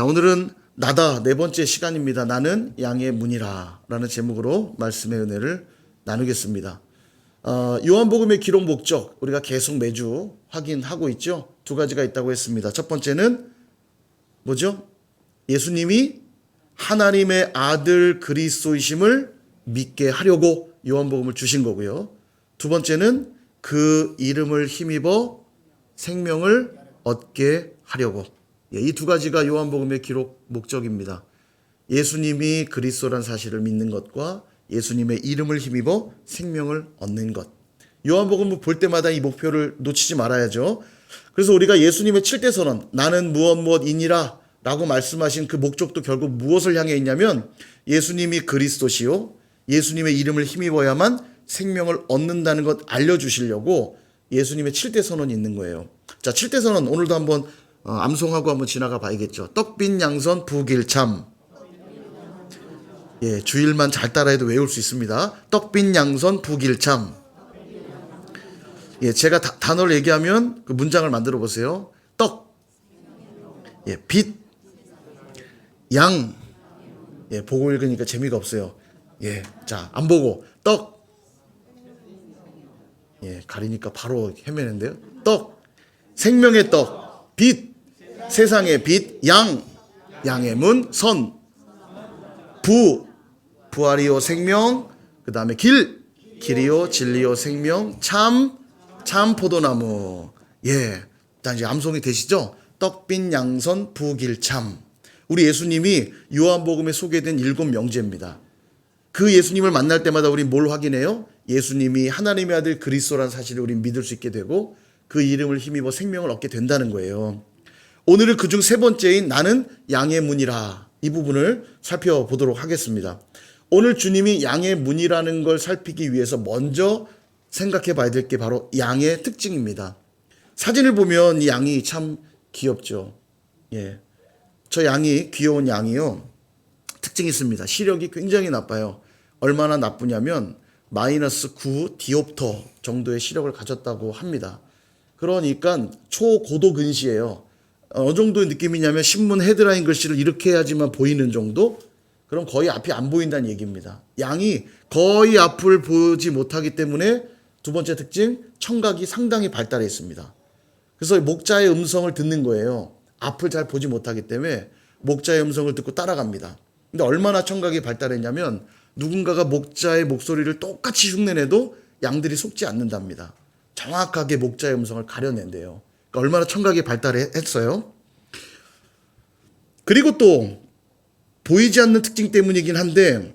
자, 오늘은 나다 네 번째 시간입니다. 나는 양의 문이라 라는 제목으로 말씀의 은혜를 나누겠습니다. 요한복음의 기록 목적 우리가 계속 매주 확인하고 있죠. 두 가지가 있다고 했습니다. 첫 번째는 뭐죠? 예수님이 하나님의 아들 그리스도이심을 믿게 하려고 요한복음을 주신 거고요. 두 번째는 그 이름을 힘입어 생명을 얻게 하려고. 이 두 가지가 요한복음의 기록 목적입니다. 예수님이 그리스도란 사실을 믿는 것과 예수님의 이름을 힘입어 생명을 얻는 것. 요한복음을 볼 때마다 이 목표를 놓치지 말아야죠. 그래서 우리가 예수님의 7대 선언, 나는 무엇이니라 라고 말씀하신 그 목적도 결국 무엇을 향해 있냐면 예수님이 그리스도시요, 예수님의 이름을 힘입어야만 생명을 얻는다는 것 알려주시려고 예수님의 7대 선언이 있는 거예요. 자, 7대 선언 오늘도 한번 암송하고 한번 지나가 봐야겠죠. 떡빈 양선 부길참. 예, 주일만 잘 따라해도 외울 수 있습니다. 떡빈 양선 부길참. 예, 제가 단어를 얘기하면 그 문장을 만들어 보세요. 떡, 예, 빛, 양. 예, 보고 읽으니까 재미가 없어요. 예, 자, 안 보고 떡. 예, 가리니까 바로 헤매는데요. 떡, 생명의 떡, 빛, 세상의 빛, 양, 양의 문, 선, 부활이요 생명, 그 다음에 길, 길이요 진리요 생명, 참 포도나무. 예, 자 이제 암송이 되시죠? 떡빈 양선 부길참. 우리 예수님이 요한복음에 소개된 7명제입니다. 그 예수님을 만날 때마다 우리 뭘 확인해요? 예수님이 하나님의 아들 그리스도라는 사실을 우리 믿을 수 있게 되고 그 이름을 힘입어 생명을 얻게 된다는 거예요. 오늘은 그중 세 번째인 나는 양의 문이라, 이 부분을 살펴보도록 하겠습니다. 오늘 주님이 양의 문이라는 걸 살피기 위해서 먼저 생각해 봐야 될 게 바로 양의 특징입니다. 사진을 보면 이 양이 참 귀엽죠. 예, 저 양이, 귀여운 양이요, 특징이 있습니다. 시력이 굉장히 나빠요. 얼마나 나쁘냐면 마이너스 9 디옵터 정도의 시력을 가졌다고 합니다. 그러니까 초고도 근시예요. 어느 정도의 느낌이냐면 신문 헤드라인 글씨를 이렇게 해야지만 보이는 정도? 그럼 거의 앞이 안 보인다는 얘기입니다. 양이 거의 앞을 보지 못하기 때문에 두 번째 특징, 청각이 상당히 발달해 있습니다. 그래서 목자의 음성을 듣는 거예요. 앞을 잘 보지 못하기 때문에 목자의 음성을 듣고 따라갑니다. 근데 얼마나 청각이 발달했냐면 누군가가 목자의 목소리를 똑같이 흉내내도 양들이 속지 않는답니다. 정확하게 목자의 음성을 가려낸대요. 그러니까 얼마나 청각이 발달했어요. 그리고 또 보이지 않는 특징 때문이긴 한데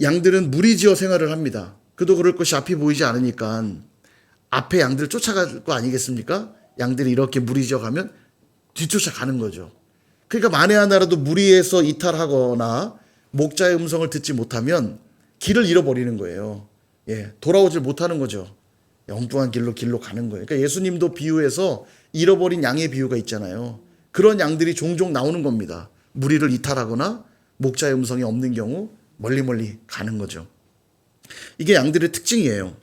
양들은 무리지어 생활을 합니다. 그도 그럴 것이 앞이 보이지 않으니까 앞에 양들을 쫓아갈 거 아니겠습니까? 양들이 이렇게 무리지어 가면 뒤쫓아가는 거죠. 그러니까 만에 하나라도 무리해서 이탈하거나 목자의 음성을 듣지 못하면 길을 잃어버리는 거예요. 예, 돌아오질 못하는 거죠. 엉뚱한 길로 가는 거예요. 그러니까 예수님도 비유해서 잃어버린 양의 비유가 있잖아요. 그런 양들이 종종 나오는 겁니다. 무리를 이탈하거나 목자의 음성이 없는 경우 멀리 가는 거죠. 이게 양들의 특징이에요.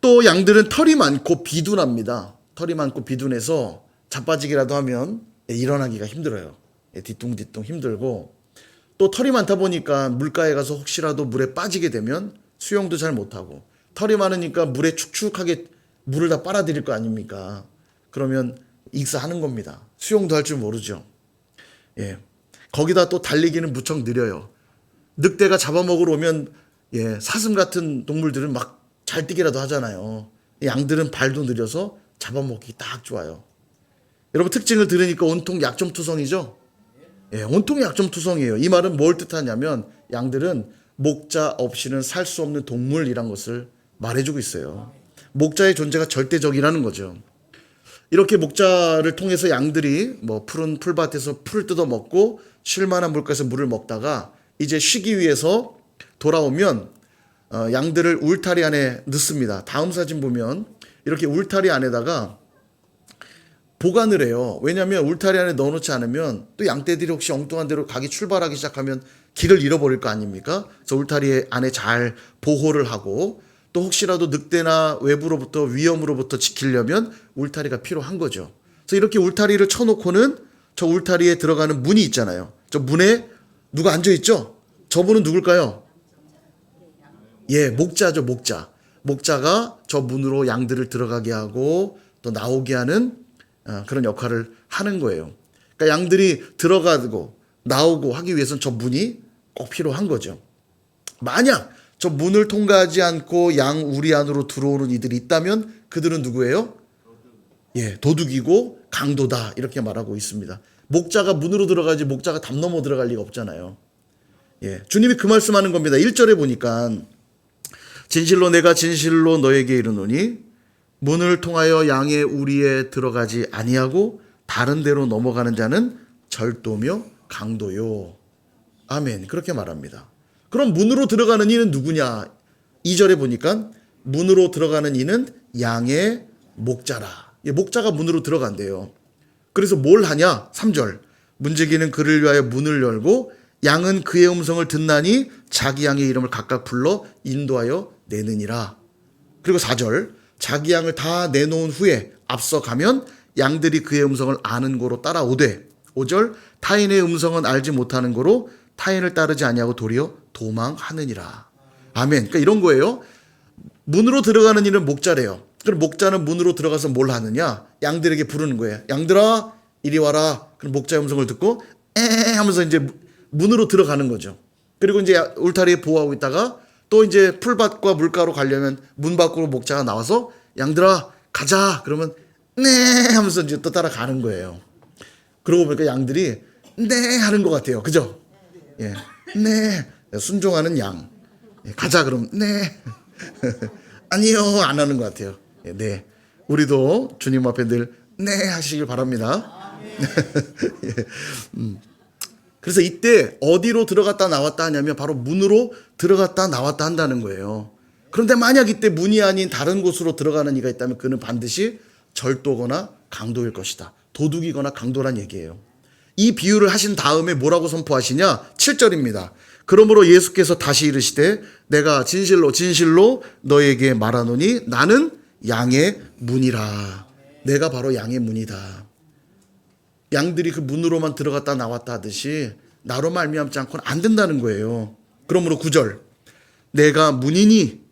또 양들은 털이 많고 비둔합니다. 털이 많고 비둔해서 자빠지기라도 하면 일어나기가 힘들어요. 뒤뚱뒤뚱 힘들고, 또 털이 많다 보니까 물가에 가서 혹시라도 물에 빠지게 되면 수영도 잘 못하고, 털이 많으니까 물에 축축하게 물을 다 빨아들일 거 아닙니까? 그러면 익사하는 겁니다. 수영도 할 줄 모르죠. 예, 거기다 또 달리기는 무척 느려요. 늑대가 잡아먹으러 오면 사슴 같은 동물들은 막 잘 뛰기라도 하잖아요. 양들은 발도 느려서 잡아먹기 딱 좋아요. 여러분 특징을 들으니까 온통 약점투성이죠? 예, 온통 약점투성이에요. 이 말은 뭘 뜻하냐면 양들은 목자 없이는 살 수 없는 동물이란 것을 말해주고 있어요. 목자의 존재가 절대적이라는 거죠. 이렇게 목자를 통해서 양들이 푸른 풀밭에서 풀을 뜯어 먹고 쉴만한 물가에서 물을 먹다가 이제 쉬기 위해서 돌아오면 양들을 울타리 안에 넣습니다. 다음 사진 보면 이렇게 울타리 안에다가 보관을 해요. 왜냐하면 울타리 안에 넣어놓지 않으면 또 양떼들이 혹시 엉뚱한 데로 가기 출발하기 시작하면 길을 잃어버릴 거 아닙니까? 그래서 울타리 안에 잘 보호를 하고, 또 혹시라도 늑대나 외부로부터 위험으로부터 지키려면 울타리가 필요한 거죠. 그래서 이렇게 울타리를 쳐놓고는 저 울타리에 들어가는 문이 있잖아요. 저 문에 누가 앉아있죠? 저분은 누굴까요? 예, 목자죠, 목자. 목자가 저 문으로 양들을 들어가게 하고 또 나오게 하는 그런 역할을 하는 거예요. 그러니까 양들이 들어가고 나오고 하기 위해서는 저 문이 꼭 필요한 거죠. 만약 저 문을 통과하지 않고 양 우리 안으로 들어오는 이들이 있다면 그들은 누구예요? 예, 도둑이고 강도다 이렇게 말하고 있습니다. 목자가 문으로 들어가지 목자가 담 넘어 들어갈 리가 없잖아요. 예, 주님이 그 말씀하는 겁니다. 1절에 보니까 진실로 내가 진실로 너에게 이르노니 문을 통하여 양의 우리에 들어가지 아니하고 다른 데로 넘어가는 자는 절도며 강도요. 아멘. 그렇게 말합니다. 그럼 문으로 들어가는 이는 누구냐? 2절에 보니까 문으로 들어가는 이는 양의 목자라. 목자가 문으로 들어간대요. 그래서 뭘 하냐? 3절. 문지기는 그를 위하여 문을 열고 양은 그의 음성을 듣나니 자기 양의 이름을 각각 불러 인도하여 내느니라. 그리고 4절. 자기 양을 다 내놓은 후에 앞서 가면 양들이 그의 음성을 아는 고로 따라오되 5절. 타인의 음성은 알지 못하는 고로 타인을 따르지 아니하고 도리어 도망하느니라. 아멘. 그러니까 이런 거예요. 문으로 들어가는 이는 목자래요. 그럼 목자는 문으로 들어가서 뭘 하느냐? 양들에게 부르는 거예요. 양들아 이리 와라. 그럼 목자의 음성을 듣고 에 하면서 이제 문으로 들어가는 거죠. 그리고 이제 울타리에 보호하고 있다가 또 이제 풀밭과 물가로 가려면 문 밖으로 목자가 나와서 양들아 가자. 그러면 네 하면서 이제 또 따라가는 거예요. 그러고 보니까 양들이 네 하는 것 같아요. 그죠? 예, 네 순종하는 양. 예, 가자 그럼 네 아니요 안 하는 것 같아요. 예, 네 우리도 주님 앞에 늘 네 하시길 바랍니다. 예, 그래서 이때 어디로 들어갔다 나왔다 하냐면 바로 문으로 들어갔다 나왔다 한다는 거예요. 그런데 만약 이때 문이 아닌 다른 곳으로 들어가는 이가 있다면 그는 반드시 절도거나 강도일 것이다. 도둑이거나 강도란 얘기예요. 이 비유를 하신 다음에 뭐라고 선포하시냐? 7절입니다. 그러므로 예수께서 다시 이르시되 내가 진실로 진실로 너에게 말하노니 나는 양의 문이라. 내가 바로 양의 문이다. 양들이 그 문으로만 들어갔다 나왔다 하듯이 나로 말미암지 않고는 안 된다는 거예요. 그러므로 9절 내가 문이니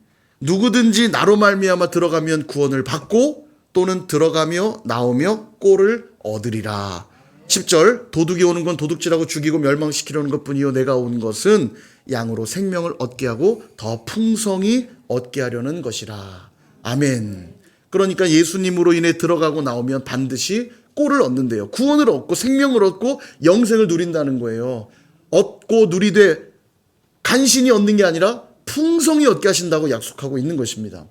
누구든지 나로 말미암아 들어가면 구원을 받고 또는 들어가며 나오며 꼴을 얻으리라. 10절 도둑이 오는 건 도둑질하고 죽이고 멸망시키려는 것뿐이요 내가 온 것은 양으로 생명을 얻게 하고 더 풍성히 얻게 하려는 것이라. 아멘. 그러니까 예수님으로 인해 들어가고 나오면 반드시 꼴을 얻는데요. 구원을 얻고 생명을 얻고 영생을 누린다는 거예요. 얻고 누리되 간신히 얻는 게 아니라 풍성히 얻게 하신다고 약속하고 있는 것입니다.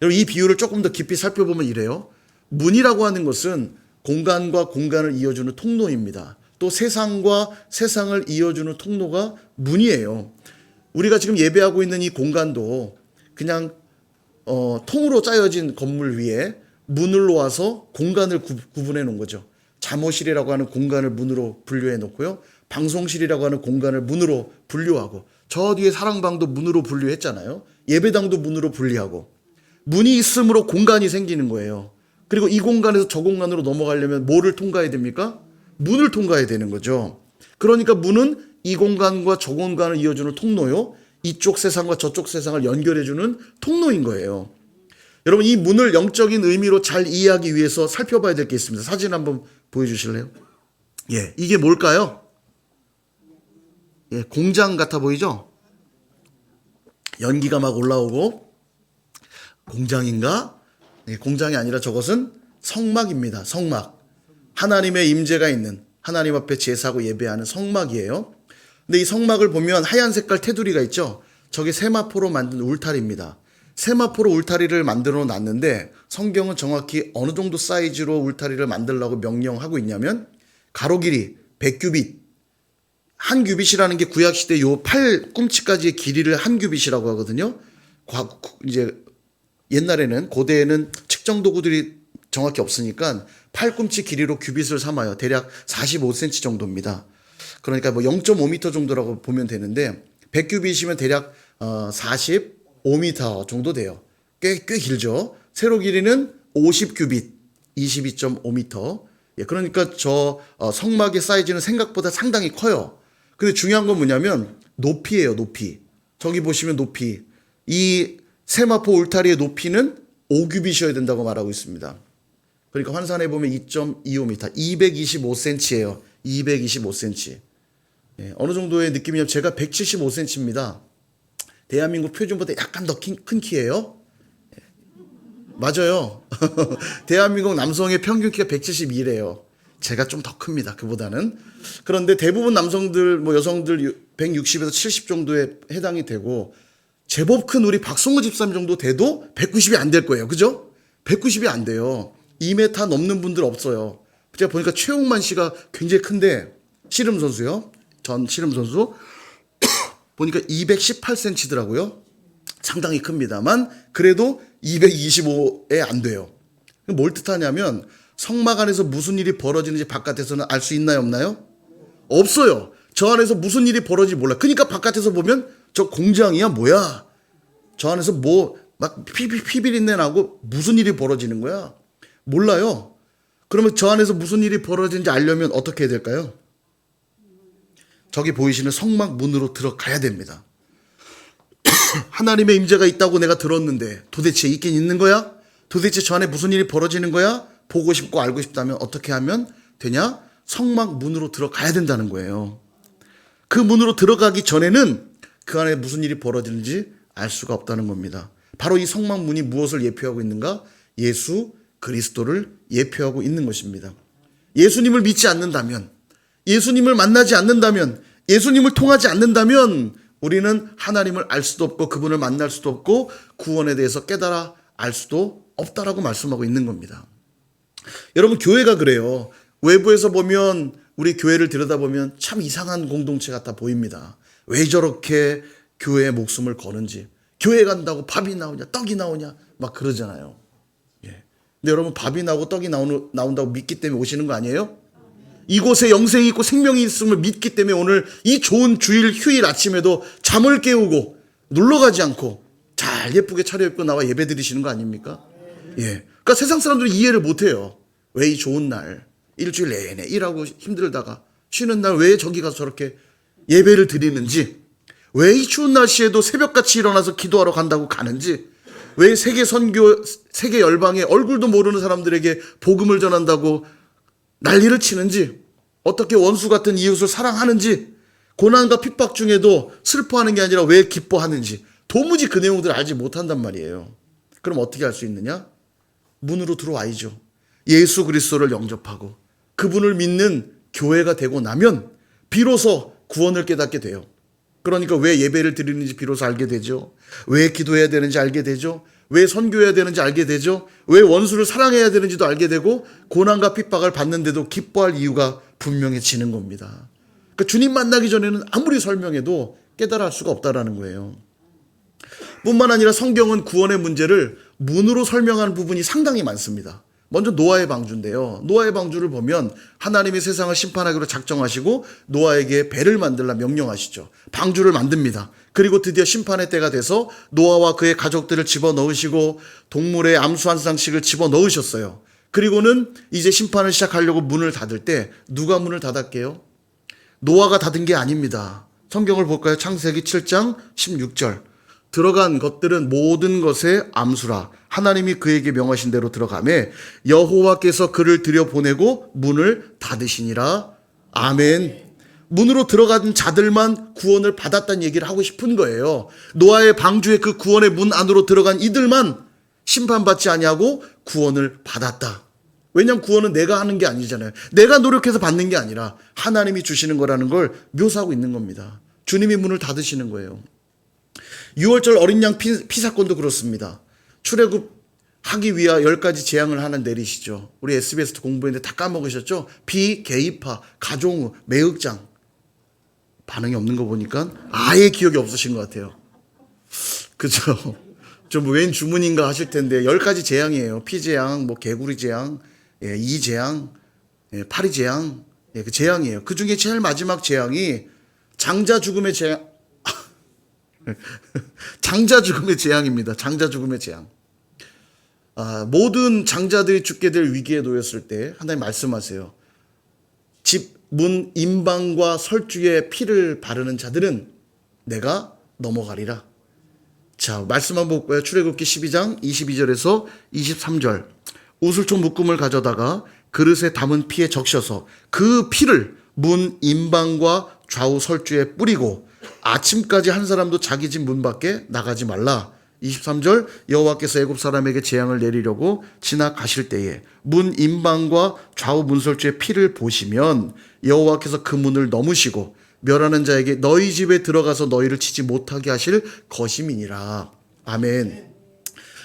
여러분 이 비유를 조금 더 깊이 살펴보면 이래요. 문이라고 하는 것은 공간과 공간을 이어주는 통로입니다. 또 세상과 세상을 이어주는 통로가 문이에요. 우리가 지금 예배하고 있는 이 공간도 그냥 통으로 짜여진 건물 위에 문을 놓아서 공간을 구분해 놓은 거죠. 잠옷실이라고 하는 공간을 문으로 분류해 놓고요. 방송실이라고 하는 공간을 문으로 분류하고 저 뒤에 사랑방도 문으로 분류했잖아요. 예배당도 문으로 분리하고 문이 있으므로 공간이 생기는 거예요. 그리고 이 공간에서 저 공간으로 넘어가려면 뭐를 통과해야 됩니까? 문을 통과해야 되는 거죠. 그러니까 문은 이 공간과 저 공간을 이어주는 통로요. 이쪽 세상과 저쪽 세상을 연결해주는 통로인 거예요. 여러분 이 문을 영적인 의미로 잘 이해하기 위해서 살펴봐야 될 게 있습니다. 사진 한번 보여주실래요? 예, 이게 뭘까요? 예, 공장 같아 보이죠? 연기가 막 올라오고 공장인가? 예, 공장이 아니라 저것은 성막입니다. 성막. 하나님의 임재가 있는 하나님 앞에 제사하고 예배하는 성막이에요. 근데 이 성막을 보면 하얀 색깔 테두리가 있죠. 저게 세마포로 만든 울타리입니다. 세마포로 울타리를 만들어 놨는데 성경은 정확히 어느 정도 사이즈로 울타리를 만들라고 명령하고 있냐면 가로 길이 100규빗. 한 규빗이라는 게 구약시대 요 팔꿈치까지의 길이를 한 규빗이라고 하거든요. 이제 옛날에는 고대에는 측정 도구들이 정확히 없으니까 팔꿈치 길이로 규빗을 삼아요. 대략 45cm 정도입니다. 그러니까 뭐 0.5m 정도라고 보면 되는데 100규빗이면 대략 45m 정도 돼요. 꽤 길죠. 세로 길이는 50규빗. 22.5m. 예, 그러니까 저 성막의 사이즈는 생각보다 상당히 커요. 근데 중요한 건 뭐냐면 높이예요, 높이. 저기 보시면 높이. 이 세마포 울타리의 높이는 5규빗이어야 된다고 말하고 있습니다. 그러니까 환산해 보면 2.25m, 225cm예요. 225cm. 예, 어느 정도의 느낌이냐면 제가 175cm입니다. 대한민국 표준보다 약간 더 큰 키예요. 예, 맞아요. 대한민국 남성의 평균 키가 172래요. 제가 좀 더 큽니다. 그보다는. 그런데 대부분 남성들, 뭐 여성들 160에서 70 정도에 해당이 되고 제법 큰 우리 박성호 집사님 정도 돼도 190이 안 될 거예요. 그죠? 190이 안 돼요. 2m 넘는 분들 없어요. 제가 보니까 최홍만 씨가 굉장히 큰데 씨름 선수요. 전 씨름 선수 보니까 218cm더라고요. 상당히 큽니다만 그래도 225에 안 돼요. 뭘 뜻하냐면 성막 안에서 무슨 일이 벌어지는지 바깥에서는 알 수 있나요, 없나요? 없어요. 저 안에서 무슨 일이 벌어지지 몰라. 그러니까 바깥에서 보면 저 공장이야 뭐야? 저 안에서 뭐 막 피비린내 나고 무슨 일이 벌어지는 거야? 몰라요. 그러면 저 안에서 무슨 일이 벌어지는지 알려면 어떻게 해야 될까요? 저기 보이시는 성막 문으로 들어가야 됩니다. 하나님의 임재가 있다고 내가 들었는데 도대체 있긴 있는 거야? 도대체 저 안에 무슨 일이 벌어지는 거야? 보고 싶고 알고 싶다면 어떻게 하면 되냐? 성막 문으로 들어가야 된다는 거예요. 그 문으로 들어가기 전에는 그 안에 무슨 일이 벌어지는지 알 수가 없다는 겁니다. 바로 이 성막 문이 무엇을 예표하고 있는가? 예수 그리스도를 예표하고 있는 것입니다. 예수님을 믿지 않는다면, 예수님을 만나지 않는다면, 예수님을 통하지 않는다면 우리는 하나님을 알 수도 없고 그분을 만날 수도 없고 구원에 대해서 깨달아 알 수도 없다라고 말씀하고 있는 겁니다. 여러분, 교회가 그래요. 외부에서 보면 우리 교회를 들여다보면 참 이상한 공동체 같아 보입니다. 왜 저렇게 교회의 목숨을 거는지. 교회 간다고 밥이 나오냐 떡이 나오냐 막 그러잖아요. 예. 근데 여러분, 밥이 나오고 떡이 나온다고 믿기 때문에 오시는 거 아니에요? 이곳에 영생이 있고 생명이 있음을 믿기 때문에 오늘 이 좋은 주일 휴일 아침에도 잠을 깨우고 놀러가지 않고 잘 예쁘게 차려입고 나와 예배 드리시는 거 아닙니까? 예. 그러니까 세상 사람들은 이해를 못해요. 왜 이 좋은 날 일주일 내내 일하고 힘들다가 쉬는 날 왜 저기 가서 저렇게 예배를 드리는지, 왜 이 추운 날씨에도 새벽같이 일어나서 기도하러 간다고 가는지, 왜 세계 선교, 세계 열방에 얼굴도 모르는 사람들에게 복음을 전한다고 난리를 치는지, 어떻게 원수 같은 이웃을 사랑하는지, 고난과 핍박 중에도 슬퍼하는 게 아니라 왜 기뻐하는지 도무지 그 내용들을 알지 못한단 말이에요. 그럼 어떻게 할 수 있느냐? 문으로 들어와야죠. 예수 그리스도를 영접하고 그분을 믿는 교회가 되고 나면 비로소 구원을 깨닫게 돼요. 그러니까 왜 예배를 드리는지 비로소 알게 되죠. 왜 기도해야 되는지 알게 되죠. 왜 선교해야 되는지 알게 되죠. 왜 원수를 사랑해야 되는지도 알게 되고 고난과 핍박을 받는데도 기뻐할 이유가 분명해지는 겁니다. 그러니까 주님 만나기 전에는 아무리 설명해도 깨달아 할 수가 없다라는 거예요. 뿐만 아니라 성경은 구원의 문제를 문으로 설명하는 부분이 상당히 많습니다. 먼저 노아의 방주인데요. 노아의 방주를 보면 하나님이 세상을 심판하기로 작정하시고 노아에게 배를 만들라 명령하시죠. 방주를 만듭니다. 그리고 드디어 심판의 때가 돼서 노아와 그의 가족들을 집어넣으시고 동물의 암수 한 쌍씩을 집어넣으셨어요. 그리고는 이제 심판을 시작하려고 문을 닫을 때 누가 문을 닫았게요? 노아가 닫은 게 아닙니다. 성경을 볼까요? 창세기 7장 16절. 들어간 것들은 모든 것의 암수라. 하나님이 그에게 명하신 대로 들어가매 여호와께서 그를 들여보내고 문을 닫으시니라. 아멘. 문으로 들어간 자들만 구원을 받았다는 얘기를 하고 싶은 거예요. 노아의 방주의 그 구원의 문 안으로 들어간 이들만 심판받지 아니하고 구원을 받았다. 왜냐하면 구원은 내가 하는 게 아니잖아요. 내가 노력해서 받는 게 아니라 하나님이 주시는 거라는 걸 묘사하고 있는 겁니다. 주님이 문을 닫으시는 거예요. 6월절 어린 양 피 사건도 그렇습니다. 출애굽하기 위하 10가지 재앙을 하나 내리시죠. 우리 SBS도 공부했는데 다 까먹으셨죠? 비, 계입하, 가종우, 매흑장. 반응이 없는 거 보니까 아예 기억이 없으신 것 같아요. 그죠? 좀 웬 주문인가 하실 텐데 10가지 재앙이에요. 피재앙, 뭐 개구리 재앙, 예, 이재앙, 예, 파리재앙, 예, 그 재앙이에요. 그 중에 제일 마지막 재앙이 장자 죽음의 재앙. 장자 죽음의 재앙입니다. 장자 죽음의 재앙. 모든 장자들이 죽게 될 위기에 놓였을 때 하나님 말씀하세요. 집, 문, 임방과 설주에 피를 바르는 자들은 내가 넘어가리라. 자, 말씀 한번 볼까요? 출애굽기 12장 22절에서 23절. 우슬초 묶음을 가져다가 그릇에 담은 피에 적셔서 그 피를 문 임방과 좌우 설주에 뿌리고 아침까지 한 사람도 자기 집 문 밖에 나가지 말라. 23절 여호와께서 애굽 사람에게 재앙을 내리려고 지나가실 때에 문 임방과 좌우 문설주의 피를 보시면 여호와께서 그 문을 넘으시고 멸하는 자에게 너희 집에 들어가서 너희를 치지 못하게 하실 것임이니라. 아멘.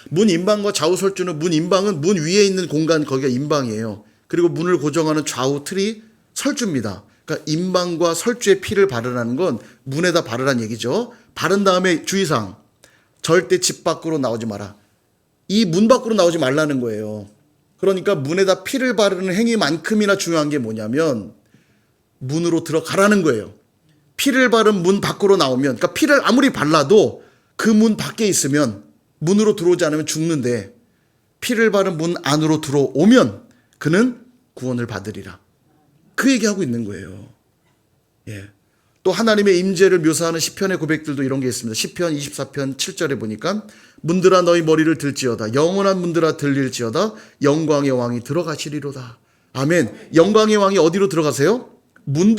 문 임방과 좌우 설주는, 문 임방은 문 위에 있는 공간, 거기가 임방이에요. 그리고 문을 고정하는 좌우 틀이 설주입니다. 그러니까 임방과 설주의 피를 바르라는 건 문에다 바르라는 얘기죠. 바른 다음에 주의사항, 절대 집 밖으로 나오지 마라. 이 문 밖으로 나오지 말라는 거예요. 그러니까 문에다 피를 바르는 행위만큼이나 중요한 게 뭐냐면 문으로 들어가라는 거예요. 피를 바른 문 밖으로 나오면, 그러니까 피를 아무리 발라도 그 문 밖에 있으면, 문으로 들어오지 않으면 죽는데, 피를 바른 문 안으로 들어오면 그는 구원을 받으리라. 그 얘기하고 있는 거예요. 예. 또 하나님의 임재를 묘사하는 시편의 고백들도 이런 게 있습니다. 시편 24편 7절에 보니까 문들아 너희 머리를 들지어다. 영원한 문들아 들릴지어다. 영광의 왕이 들어가시리로다. 아멘. 영광의 왕이 어디로 들어가세요? 문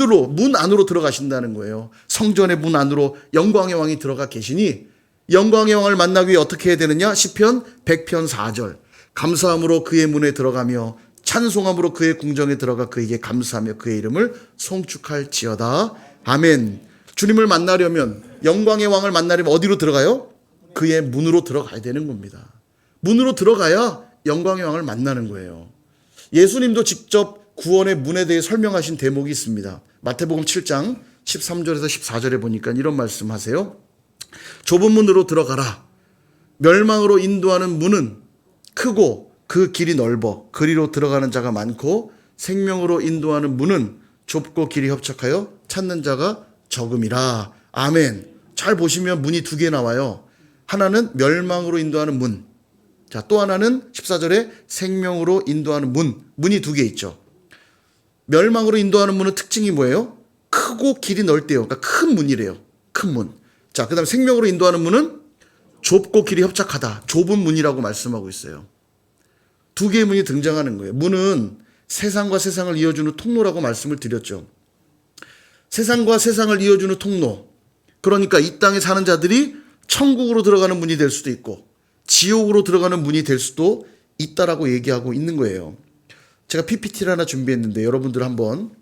안으로 들어가신다는 거예요. 성전의 문 안으로 영광의 왕이 들어가 계시니 영광의 왕을 만나기 위해 어떻게 해야 되느냐? 시편 100편 4절. 감사함으로 그의 문에 들어가며 찬송함으로 그의 궁정에 들어가 그에게 감사하며 그의 이름을 송축할지어다. 아멘. 주님을 만나려면, 영광의 왕을 만나려면 어디로 들어가요? 그의 문으로 들어가야 되는 겁니다. 문으로 들어가야 영광의 왕을 만나는 거예요. 예수님도 직접 구원의 문에 대해 설명하신 대목이 있습니다. 마태복음 7장 13절에서 14절에 보니까 이런 말씀하세요. 좁은 문으로 들어가라. 멸망으로 인도하는 문은 크고 그 길이 넓어 그리로 들어가는 자가 많고 생명으로 인도하는 문은 좁고 길이 협착하여 찾는 자가 적음이라. 아멘. 잘 보시면 문이 두 개 나와요. 하나는 멸망으로 인도하는 문. 자, 또 하나는 14절에 생명으로 인도하는 문. 문이 두 개 있죠. 멸망으로 인도하는 문은 특징이 뭐예요? 크고 길이 넓대요. 그러니까 큰 문이래요. 큰 문. 자, 그 다음에 생명으로 인도하는 문은 좁고 길이 협착하다. 좁은 문이라고 말씀하고 있어요. 두 개의 문이 등장하는 거예요. 문은 세상과 세상을 이어주는 통로라고 말씀을 드렸죠. 세상과 세상을 이어주는 통로. 그러니까 이 땅에 사는 자들이 천국으로 들어가는 문이 될 수도 있고 지옥으로 들어가는 문이 될 수도 있다라고 얘기하고 있는 거예요. 제가 PPT를 하나 준비했는데 여러분들 한번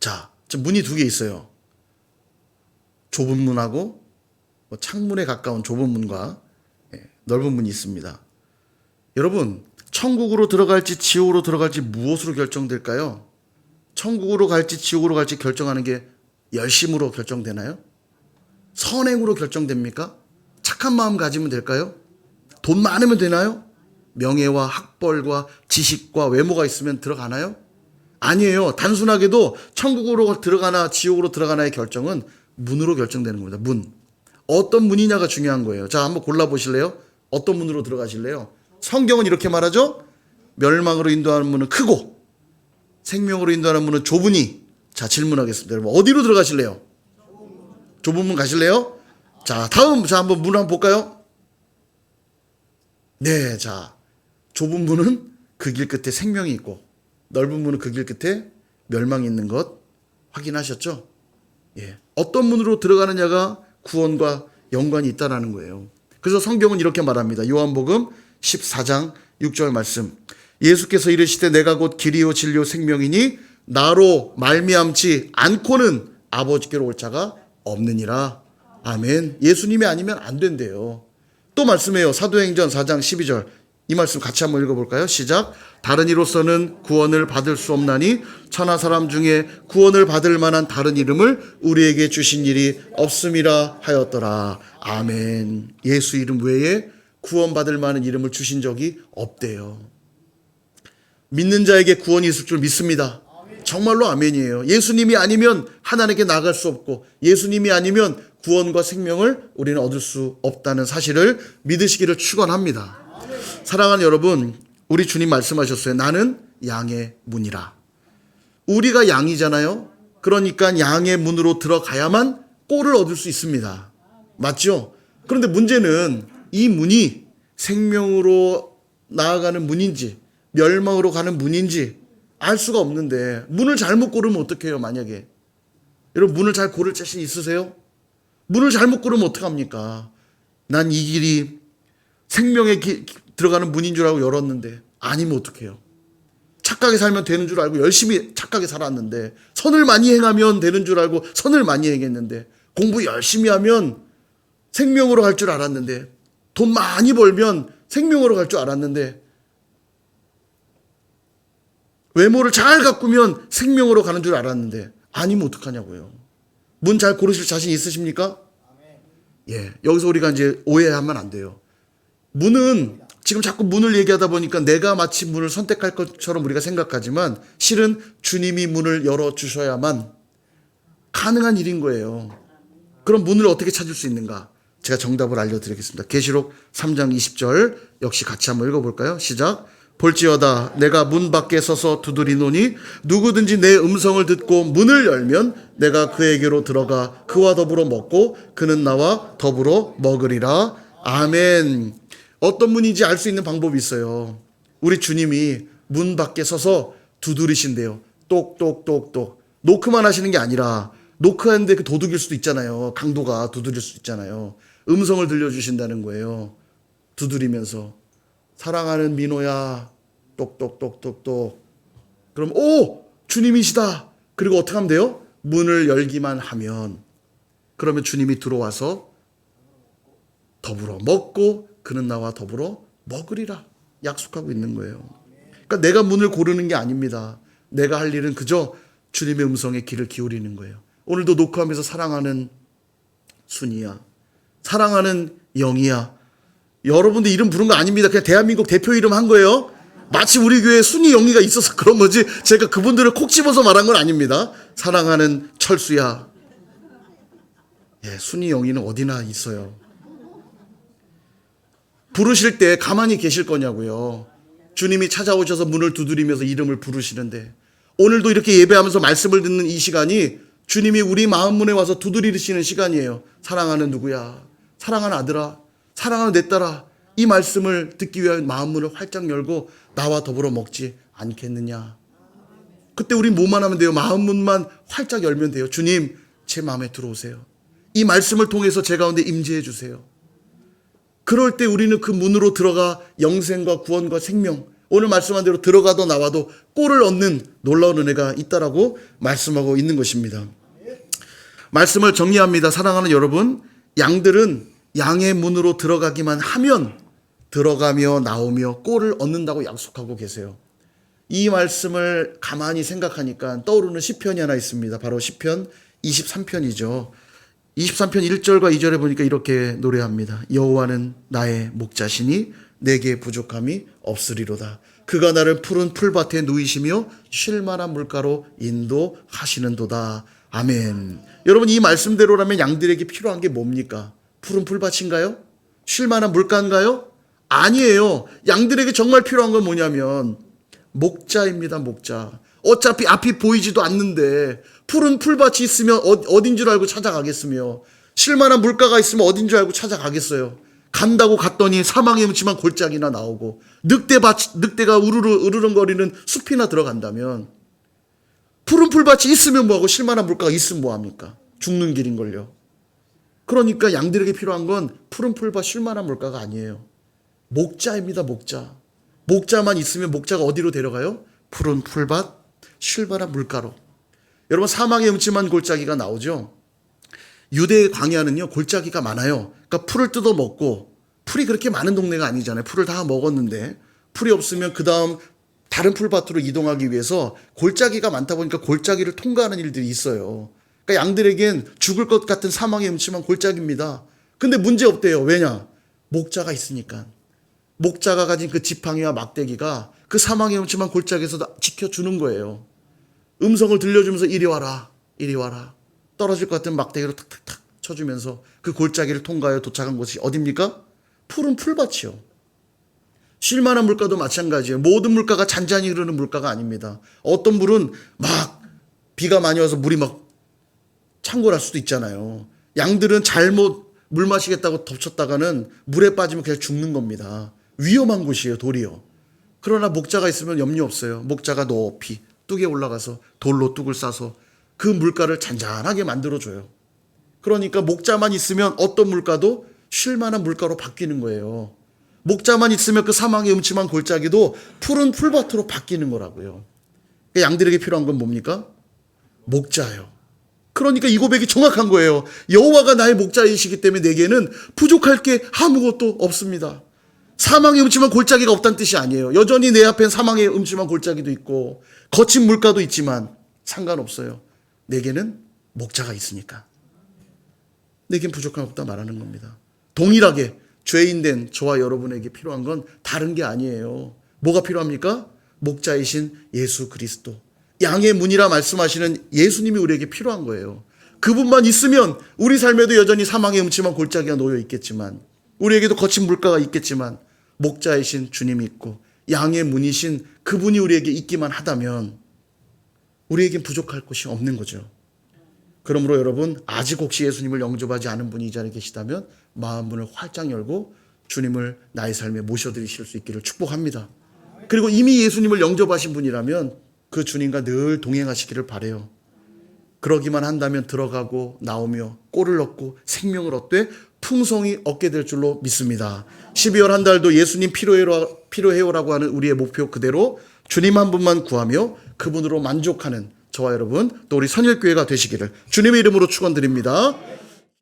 자, 문이 두 개 있어요. 좁은 문하고 창문에 가까운 좁은 문과 넓은 문이 있습니다. 여러분, 천국으로 들어갈지 지옥으로 들어갈지 무엇으로 결정될까요? 천국으로 갈지 지옥으로 갈지 결정하는 게 열심으로 결정되나요? 선행으로 결정됩니까? 착한 마음 가지면 될까요? 돈 많으면 되나요? 명예와 학벌과 지식과 외모가 있으면 들어가나요? 아니에요. 단순하게도 천국으로 들어가나 지옥으로 들어가나의 결정은 문으로 결정되는 겁니다. 문. 어떤 문이냐가 중요한 거예요. 자, 한번 골라보실래요? 어떤 문으로 들어가실래요? 성경은 이렇게 말하죠. 멸망으로 인도하는 문은 크고 생명으로 인도하는 문은 좁으니. 자, 질문하겠습니다. 여러분, 어디로 들어가실래요? 좁은 문 가실래요? 자, 다음, 자, 한번 문 한번 볼까요? 네, 자, 좁은 문은 그 길 끝에 생명이 있고 넓은 문은 그 길 끝에 멸망이 있는 것 확인하셨죠? 예. 어떤 문으로 들어가느냐가 구원과 연관이 있다라는 거예요. 그래서 성경은 이렇게 말합니다. 요한복음 14장 6절 말씀. 예수께서 이르시되 내가 곧 길이요 진리요 생명이니 나로 말미암지 않고는 아버지께로 올 자가 없느니라. 아멘. 예수님이 아니면 안 된대요. 또 말씀해요. 사도행전 4장 12절. 이 말씀 같이 한번 읽어볼까요? 시작. 다른 이로서는 구원을 받을 수 없나니 천하 사람 중에 구원을 받을 만한 다른 이름을 우리에게 주신 일이 없음이라 하였더라. 아멘. 예수 이름 외에 구원받을 만한 이름을 주신 적이 없대요. 믿는 자에게 구원이 있을 줄 믿습니다. 정말로 아멘이에요. 예수님이 아니면 하나님께 나갈 수 없고 예수님이 아니면 구원과 생명을 우리는 얻을 수 없다는 사실을 믿으시기를 축원합니다. 사랑하는 여러분, 우리 주님 말씀하셨어요. 나는 양의 문이라. 우리가 양이잖아요. 그러니까 양의 문으로 들어가야만 꼴을 얻을 수 있습니다. 맞죠? 그런데 문제는 이 문이 생명으로 나아가는 문인지 멸망으로 가는 문인지 알 수가 없는데, 문을 잘못 고르면 어떡해요? 만약에 여러분, 문을 잘 고를 자신 있으세요? 문을 잘못 고르면 어떡합니까? 난 이 길이 생명의 들어가는 문인 줄 알고 열었는데 아니면 어떡해요? 착하게 살면 되는 줄 알고 열심히 착하게 살았는데, 선을 많이 행하면 되는 줄 알고 선을 많이 행했는데, 공부 열심히 하면 생명으로 갈 줄 알았는데, 돈 많이 벌면 생명으로 갈 줄 알았는데, 외모를 잘 가꾸면 생명으로 가는 줄 알았는데 아니면 어떡하냐고요. 문 잘 고르실 자신 있으십니까? 예, 여기서 우리가 이제 오해하면 안 돼요. 문은 지금 자꾸 문을 얘기하다 보니까 내가 마치 문을 선택할 것처럼 우리가 생각하지만, 실은 주님이 문을 열어주셔야만 가능한 일인 거예요. 그럼 문을 어떻게 찾을 수 있는가? 제가 정답을 알려드리겠습니다. 계시록 3장 20절 역시 같이 한번 읽어볼까요? 시작. 볼지어다 내가 문 밖에 서서 두드리노니 누구든지 내 음성을 듣고 문을 열면 내가 그에게로 들어가 그와 더불어 먹고 그는 나와 더불어 먹으리라. 아멘. 어떤 문인지 알 수 있는 방법이 있어요. 우리 주님이 문 밖에 서서 두드리신대요. 똑똑똑똑. 노크만 하시는 게 아니라, 노크하는데 그 도둑일 수도 있잖아요. 강도가 두드릴 수 있잖아요. 음성을 들려주신다는 거예요. 두드리면서 사랑하는 민호야, 똑똑똑똑똑. 그럼 오, 주님이시다. 그리고 어떻게 하면 돼요? 문을 열기만 하면, 그러면 주님이 들어와서 더불어 먹고 그는 나와 더불어 먹으리라 약속하고 있는 거예요. 그러니까 내가 문을 고르는 게 아닙니다. 내가 할 일은 그저 주님의 음성에 귀를 기울이는 거예요. 오늘도 녹화하면서 사랑하는 순이야, 사랑하는 영이야, 여러분들 이름 부른 거 아닙니다. 그냥 대한민국 대표 이름 한 거예요. 마치 우리 교회에 순이 영이가 있어서 그런 거지, 제가 그분들을 콕 집어서 말한 건 아닙니다. 사랑하는 철수야. 예, 순이 영이는 어디나 있어요. 부르실 때 가만히 계실 거냐고요. 주님이 찾아오셔서 문을 두드리면서 이름을 부르시는데, 오늘도 이렇게 예배하면서 말씀을 듣는 이 시간이 주님이 우리 마음 문에 와서 두드리시는 시간이에요. 사랑하는 누구야, 사랑하는 아들아, 사랑하는 내 딸아, 이 말씀을 듣기 위한 마음 문을 활짝 열고 나와 더불어 먹지 않겠느냐. 그때 우리 뭐만 하면 돼요? 마음 문만 활짝 열면 돼요. 주님, 제 마음에 들어오세요. 이 말씀을 통해서 제 가운데 임재해 주세요. 그럴 때 우리는 그 문으로 들어가 영생과 구원과 생명, 오늘 말씀한 대로 들어가도 나와도 꼴을 얻는 놀라운 은혜가 있다라고 말씀하고 있는 것입니다. 말씀을 정리합니다. 사랑하는 여러분, 양들은 양의 문으로 들어가기만 하면 들어가며 나오며 꼴을 얻는다고 약속하고 계세요. 이 말씀을 가만히 생각하니까 떠오르는 시편이 하나 있습니다. 바로 시편 23편이죠. 23편 1절과 2절에 보니까 이렇게 노래합니다. 여호와는 나의 목자시니 내게 부족함이 없으리로다. 그가 나를 푸른 풀밭에 누이시며 쉴 만한 물가로 인도하시는도다. 아멘. 여러분, 이 말씀대로라면 양들에게 필요한 게 뭡니까? 푸른 풀밭인가요? 쉴 만한 물가인가요? 아니에요. 양들에게 정말 필요한 건 뭐냐면 목자입니다. 목자. 어차피 앞이 보이지도 않는데 푸른 풀밭이 있으면 어딘 줄 알고 찾아가겠으며, 쉴만한 물가가 있으면 어딘 줄 알고 찾아가겠어요. 간다고 갔더니 사망의 묻지만 골짜기나 나오고 늑대가 으르렁거리는 숲이나 들어간다면, 푸른 풀밭이 있으면 뭐하고 쉴만한 물가가 있으면 뭐합니까? 죽는 길인걸요. 그러니까 양들에게 필요한 건 푸른 풀밭 쉴만한 물가가 아니에요. 목자입니다. 목자. 목자만 있으면 목자가 어디로 데려가요? 푸른 풀밭 쉴만한 물가로. 여러분, 사망의 음침한 골짜기가 나오죠. 유대 광야는요 골짜기가 많아요. 그러니까 풀을 뜯어 먹고, 풀이 그렇게 많은 동네가 아니잖아요. 풀을 다 먹었는데 풀이 없으면 그 다음 다른 풀밭으로 이동하기 위해서 골짜기가 많다 보니까 골짜기를 통과하는 일들이 있어요. 그러니까 양들에겐 죽을 것 같은 사망의 음침한 골짜기입니다. 근데 문제 없대요. 왜냐? 목자가 있으니까. 목자가 가진 그 지팡이와 막대기가 그 사망의 음침한 골짜기에서 지켜주는 거예요. 음성을 들려주면서 이리 와라, 이리 와라. 떨어질 것 같은 막대기로 탁탁탁 쳐주면서 그 골짜기를 통과하여 도착한 곳이 어딥니까? 푸른 풀밭이요. 쉴만한 물가도 마찬가지예요. 모든 물가가 잔잔히 흐르는 물가가 아닙니다. 어떤 물은 막 비가 많이 와서 물이 막 창궐할 수도 있잖아요. 양들은 잘못 물 마시겠다고 덮쳤다가는 물에 빠지면 그냥 죽는 겁니다. 위험한 곳이에요, 돌이요. 그러나 목자가 있으면 염려 없어요. 목자가 높이 뚝에 올라가서 돌로 뚝을 싸서 그 물가를 잔잔하게 만들어줘요. 그러니까 목자만 있으면 어떤 물가도 쉴만한 물가로 바뀌는 거예요. 목자만 있으면 그 사망의 음침한 골짜기도 푸른 풀밭으로 바뀌는 거라고요. 양들에게 필요한 건 뭡니까? 목자예요. 그러니까 이 고백이 정확한 거예요. 여호와가 나의 목자이시기 때문에 내게는 부족할 게 아무것도 없습니다. 사망의 음침한 골짜기가 없다는 뜻이 아니에요. 여전히 내 앞엔 사망의 음침한 골짜기도 있고 거친 물가도 있지만 상관없어요. 내게는 목자가 있으니까. 내겐 부족함 없다 말하는 겁니다. 동일하게 죄인된 저와 여러분에게 필요한 건 다른 게 아니에요. 뭐가 필요합니까? 목자이신 예수 그리스도. 양의 문이라 말씀하시는 예수님이 우리에게 필요한 거예요. 그분만 있으면 우리 삶에도 여전히 사망의 음침한 골짜기가 놓여 있겠지만, 우리에게도 거친 물가가 있겠지만, 목자이신 주님이 있고 양의 문이신 그분이 우리에게 있기만 하다면 우리에겐 부족할 것이 없는 거죠. 그러므로 여러분, 아직 혹시 예수님을 영접하지 않은 분이 이 자리에 계시다면 마음 문을 활짝 열고 주님을 나의 삶에 모셔드리실 수 있기를 축복합니다. 그리고 이미 예수님을 영접하신 분이라면 그 주님과 늘 동행하시기를 바라요. 그러기만 한다면 들어가고 나오며 꼴을 얻고 생명을 얻되 풍성히 얻게 될 줄로 믿습니다. 12월 한 달도 예수님 필요해요라고 하는 우리의 목표 그대로 주님 한 분만 구하며 그분으로 만족하는 저와 여러분, 또 우리 선일교회가 되시기를 주님의 이름으로 축원드립니다.